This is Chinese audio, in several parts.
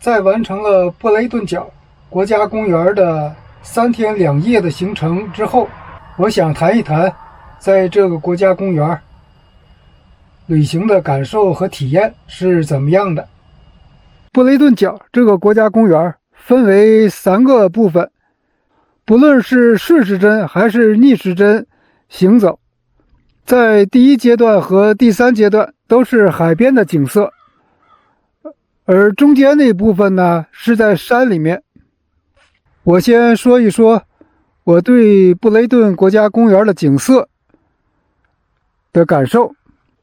在完成了布雷顿角国家公园的3天2夜的行程之后，我想谈一谈在这个国家公园旅行的感受和体验是怎么样的。布雷顿角这个国家公园分为3个部分，不论是顺时针还是逆时针行走，在第1阶段和第3阶段都是海边的景色，而中间那部分呢是在山里面。我先说一说我对布雷顿国家公园的景色的感受。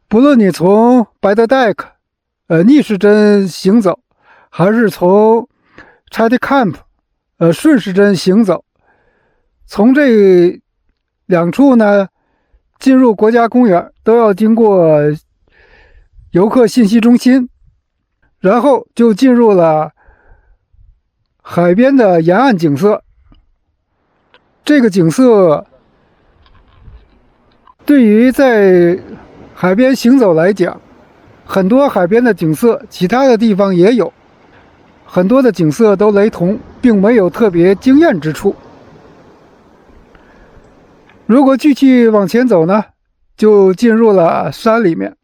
不论你从白德戴克逆时针行走，还是从 Chattycamp 顺时针行走，从这2处呢进入国家公园都要经过游客信息中心，然后就进入了海边的沿岸景色。这个景色对于在海边行走来讲，很多海边的景色其他的地方也有，很多的景色都雷同，并没有特别惊艳之处。如果继续往前走呢，就进入了山里面。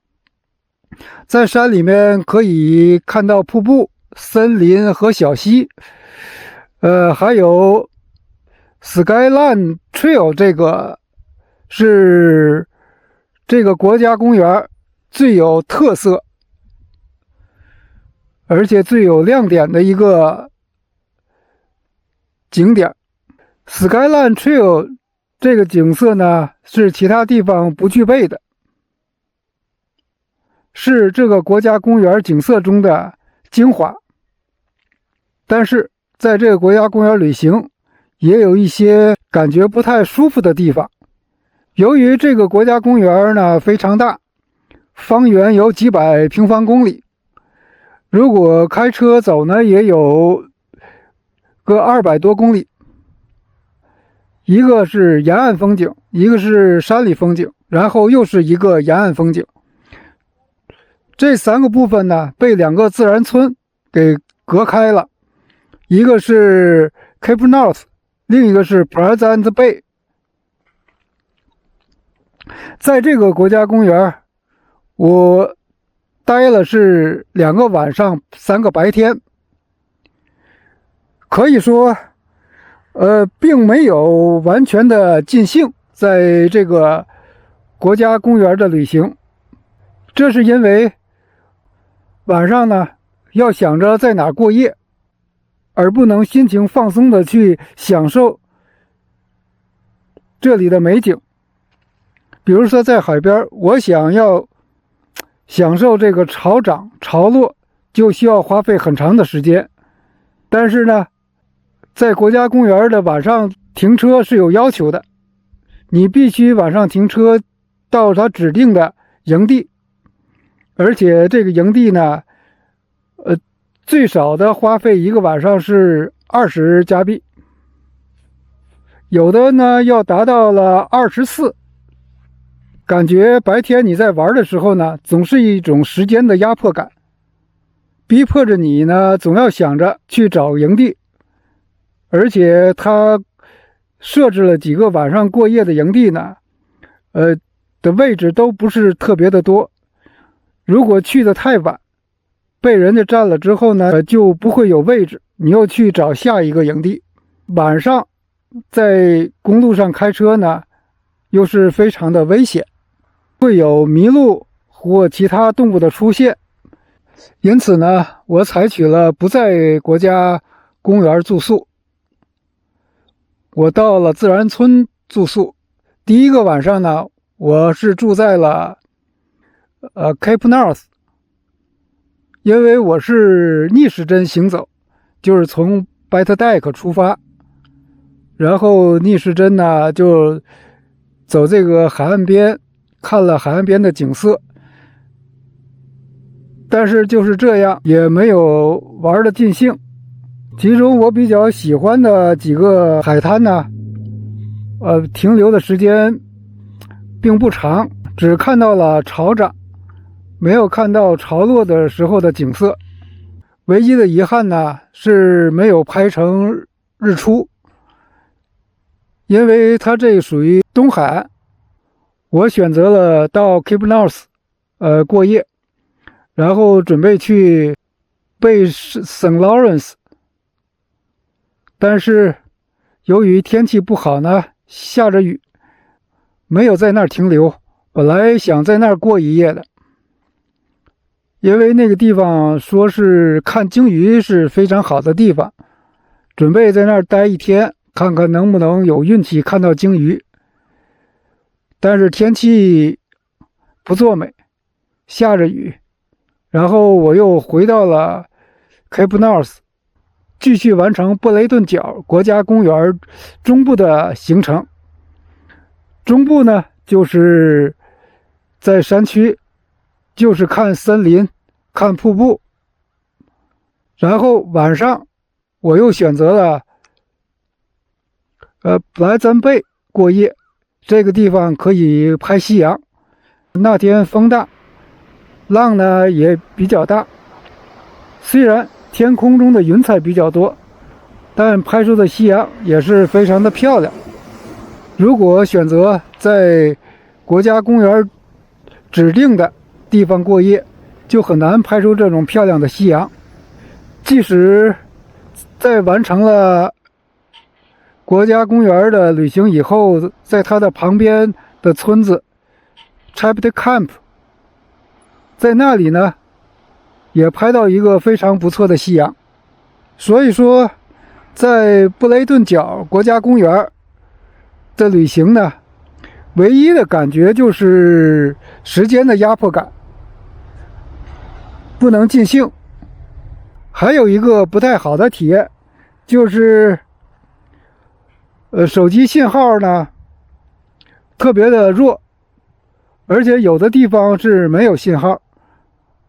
在山里面可以看到瀑布、森林和小溪，还有 Skyline Trail， 这个是这个国家公园最有特色而且最有亮点的一个景点。 Skyline Trail 这个景色呢是其他地方不具备的，是这个国家公园景色中的精华。但是在这个国家公园旅行也有一些感觉不太舒服的地方。由于这个国家公园呢非常大，方圆有几百平方公里，如果开车走呢也有个200多公里。一个是沿岸风景，一个是山里风景，然后又是一个沿岸风景。这3个部分呢被2个自然村给隔开了，一个是 Cape North， 另一个是 Pleasant Bay。 在这个国家公园我待了是2个晚上3个白天，可以说并没有完全的尽兴在这个国家公园的旅行。这是因为晚上呢要想着在哪过夜，而不能心情放松的去享受这里的美景。比如说在海边，我想要享受这个潮涨潮落，就需要花费很长的时间。但是呢在国家公园的晚上停车是有要求的，你必须晚上停车到它指定的营地，而且这个营地呢最少的花费1个晚上是20加币，有的呢要达到了24。感觉白天你在玩的时候呢总是一种时间的压迫感，逼迫着你呢总要想着去找营地。而且他设置了几个晚上过夜的营地呢的位置都不是特别的多，如果去的太晚被人家占了之后呢就不会有位置，你又去找下一个营地。晚上在公路上开车呢又是非常的危险，会有麋鹿或其他动物的出现。因此呢我采取了不在国家公园住宿，我到了自然村住宿。第1个晚上呢我是住在了Cape North， 因为我是逆时针行走，就是从白特戴克出发，然后逆时针呢就走这个海岸边，看了海岸边的景色。但是就是这样也没有玩得尽兴。其中我比较喜欢的几个海滩呢停留的时间并不长，只看到了潮涨，没有看到潮落的时候的景色。唯一的遗憾呢是没有拍成日出，因为它这属于东海岸，我选择了到 Cape North 过夜，然后准备去贝圣劳伦斯，但是由于天气不好呢，下着雨，没有在那儿停留。本来想在那儿过一夜的，因为那个地方说是看鲸鱼是非常好的地方，准备在那儿待一天，看看能不能有运气看到鲸鱼。但是天气不作美，下着雨，然后我又回到了 Cape North， 继续完成布雷顿角国家公园中部的行程。中部呢，就是在山区，就是看森林，看瀑布。然后晚上我又选择了莱赞贝过夜，这个地方可以拍夕阳。那天风大，浪呢也比较大，虽然天空中的云彩比较多，但拍出的夕阳也是非常的漂亮。如果选择在国家公园指定的地方过夜，就很难拍出这种漂亮的夕阳。即使在完成了国家公园的旅行以后，在它的旁边的村子 Chapter Camp， 在那里呢也拍到一个非常不错的夕阳。所以说在布雷顿角国家公园的旅行呢，唯一的感觉就是时间的压迫感，不能尽兴。还有一个不太好的体验，就是手机信号呢特别的弱，而且有的地方是没有信号，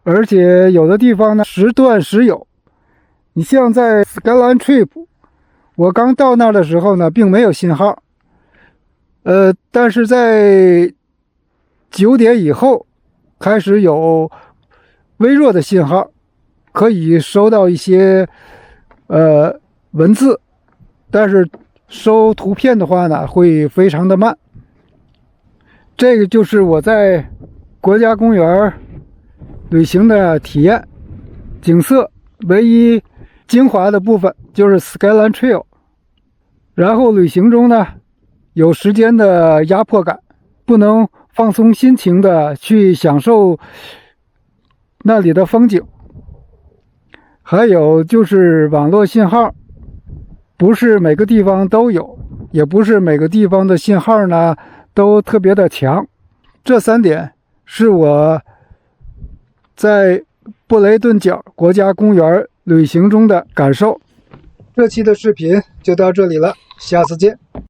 而且有的地方呢时断时有。你像在 Skyline Trip， 我刚到那儿的时候呢并没有信号，但是在9点以后开始有微弱的信号，可以收到一些文字，但是收图片的话呢会非常的慢。这个就是我在国家公园旅行的体验。景色唯一精华的部分就是 Skyline Trail， 然后旅行中呢有时间的压迫感，不能放松心情的去享受那里的风景。还有就是网络信号不是每个地方都有，也不是每个地方的信号呢都特别的强。这3点是我在布雷顿角国家公园旅行中的感受。这期的视频就到这里了，下次见。